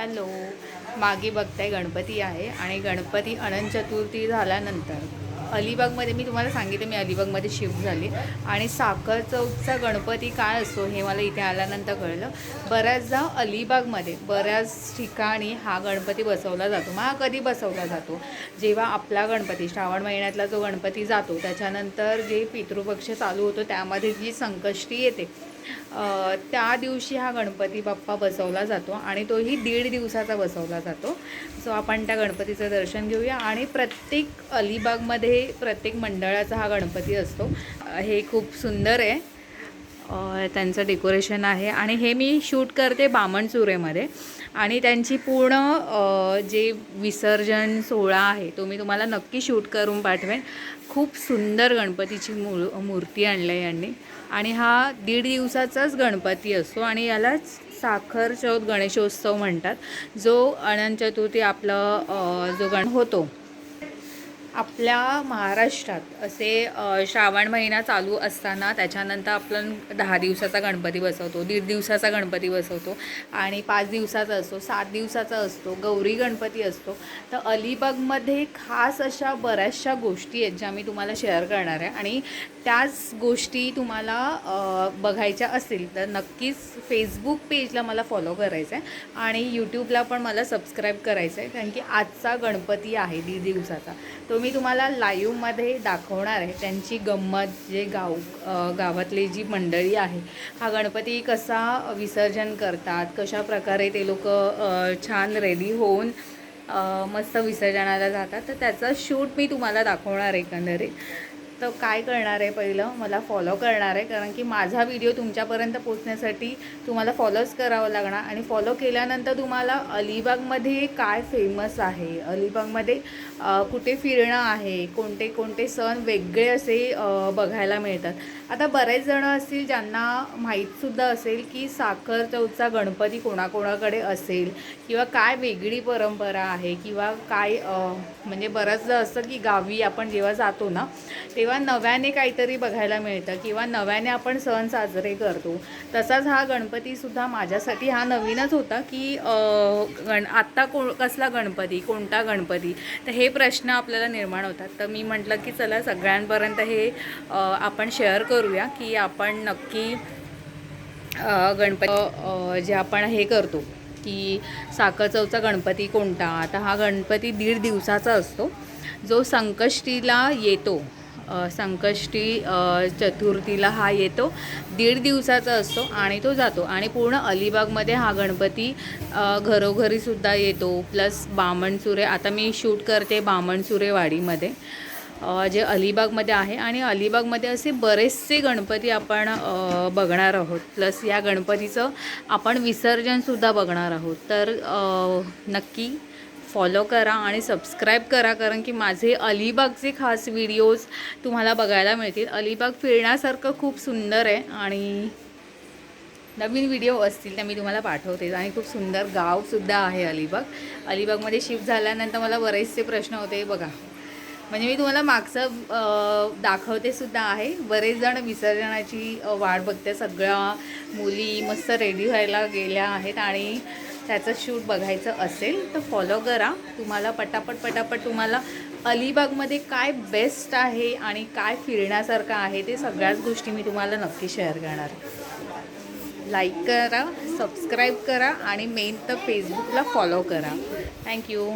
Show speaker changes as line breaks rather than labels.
Hello, मागे बघताय गणपती आहे आणि गणपती अनंत चतुर्थी झाल्यानंतर अलिबागमध्ये मी तुम्हाला सांगितलं मी अलिबागमध्ये शिफ्ट झाली आणि साखर चौकचा गणपती काय असतो हे मला इथे आल्यानंतर कळलं. बऱ्याचदा अलिबागमध्ये बऱ्याच ठिकाणी हा गणपती बसवला जातो. मग हा कधी बसवला जातो? जेव्हा आपला गणपती श्रावण महिन्यातला जो गणपती जातो त्याच्यानंतर जे पितृपक्ष चालू होतो त्यामध्ये जी संकष्टी येते त्या दिवशी हा गणपती बाप्पा बसवला जातो आणि तोही 1.5 दिवसाचा बसवला जातो. सो आपण त्या गणपतीचं दर्शन घेऊया. आणि प्रत्येक अलिबागमध्ये प्रत्येक मंडळाचा हा गणपती असतो. हे खूप सुंदर आहे, त्यांचं डेकोरेशन आहे आणि हे मी शूट करते बामणचुरेमध्ये आणि त्यांची पूर्ण जे विसर्जन सोहळा आहे तो मी तुम्हाला नक्की शूट करून पाठवेन. खूप सुंदर गणपतीची मूर्ती आणली आहे यांनी आणि हा 1.5 दिवसाचाच गणपती असतो आणि यालाच साखर चौथ गणेशोत्सव म्हणतात. जो अनंत चतुर्थी आपलं जो गण होतो आपल्या महाराष्ट्रात असे श्रावण महिना चालू असताना त्याच्यानंतर आपण 10 दिवसाचा गणपती बसवतो, 1.5 दिवसाचा गणपती बसवतो आणि 5 दिवसाचा असतो, 7 दिवसाचा असतो, गौरी गणपती असतो. तर अलिबागमध्ये खास अशा बऱ्याचशा गोष्टी आहेत ज्या मी तुम्हाला शेअर करणार आहे आणि त्याच गोष्टी तुम्हाला बघायच्या असतील तर नक्कीच फेसबुक पेजला मला फॉलो करायचं आहे आणि यूट्यूबला पण मला सबस्क्राईब करायचं आहे, कारण की आजचा गणपती आहे 1.5 दिवसाचा तो मी तुम्हाला लाईव्हमध्ये दाखवणार आहे. त्यांची गंमत जे गावातली जी मंडळी आहे हा गणपती कसा विसर्जन करतात, कशा प्रकारे ते लोक छान रेडी होऊन मस्त विसर्जनाला जातात, तर त्याचा शूट मी तुम्हाला दाखवणार आहे एकंदरीत. तर काय करणार आहे, पहिलं मला फॉलो करणार आहे, कारण की माझा व्हिडिओ तुमच्यापर्यंत पोचण्यासाठी तुम्हाला फॉलोच करावं लागणार आणि फॉलो केल्यानंतर तुम्हाला अलिबागमध्ये काय फेमस आहे, अलिबागमध्ये कुठे फिरणं आहे, कोणते कोणते सण वेगळे असे बघायला मिळतात. आता बरेच जणं असतील ज्यांना माहीतसुद्धा असेल की साखर चौथचा गणपती कोणाकोणाकडे असेल किंवा काय वेगळी परंपरा आहे किंवा काय म्हणजे बरंचदा असतं की गावी आपण जेव्हा जातो ना तेव्हा नव्याने काहीतरी बघायला मिळतं किंवा नव्याने आपण सण साजरे करतो. तसाच हा गणपतीसुद्धा माझ्यासाठी हा नवीनच होता की आत्ता कसला गणपती, कोणता गणपती, तर हे प्रश्न आपल्याला निर्माण होतात. तर मी म्हटलं की चला सगळ्यांपर्यंत हे आपण शेअर करूया की आपण नक्की गणपती जे आपण हे करतो की साखर चौथचा गणपती कोणता. आता हा गणपती 1.5 दिवसाचा असतो जो संकष्टीला येतो, संकष्टी चतुर्थीला हा येतो, 1.5 दिवसाचा असतो आणि तो जातो. आणि पूर्ण अलिबागमध्ये हा गणपती घरोघरीसुद्धा येतो. प्लस बामणचुरे, आता मी शूट करते बामणचुरे वाडीमध्ये जे अलिबागमध्ये आहे आणि अलिबागमध्ये असे बरेचसे गणपती आपण बघणार आहोत. प्लस या गणपतीचं आपण विसर्जनसुद्धा बघणार आहोत. तर नक्की फॉलो करा आणि सबस्क्राईब करा, कारण की माझे अलिबागचे खास व्हिडिओज तुम्हाला बघायला मिळतील. अलिबाग फिरण्यासारखं खूप सुंदर आहे आणि नवीन व्हिडिओ असतील त्या मी तुम्हाला पाठवते. आणि खूप सुंदर गावसुद्धा आहे अलिबाग. अलिबागमध्ये शिफ्ट झाल्यानंतर मला बरेचसे प्रश्न होते बघा, म्हणजे मी तुम्हाला मागचं दाखवते सुद्धा आहे. बरेच जण विसर्जनाची वाट बघते, सगळ्या मुली मस्त रेडी व्हायला गेल्या आहेत आणि त्याचं शूट बघायचं असेल तर फॉलो करा. तुम्हाला पटापट तुम्हाला अलिबागमध्ये काय बेस्ट आहे आणि काय फिरण्यासारखं आहे ते सगळ्याच गोष्टी मी तुम्हाला नक्की शेअर करणार. लाईक करा, सबस्क्राईब करा आणि मेन तर फेसबुकला फॉलो करा. थँक्यू.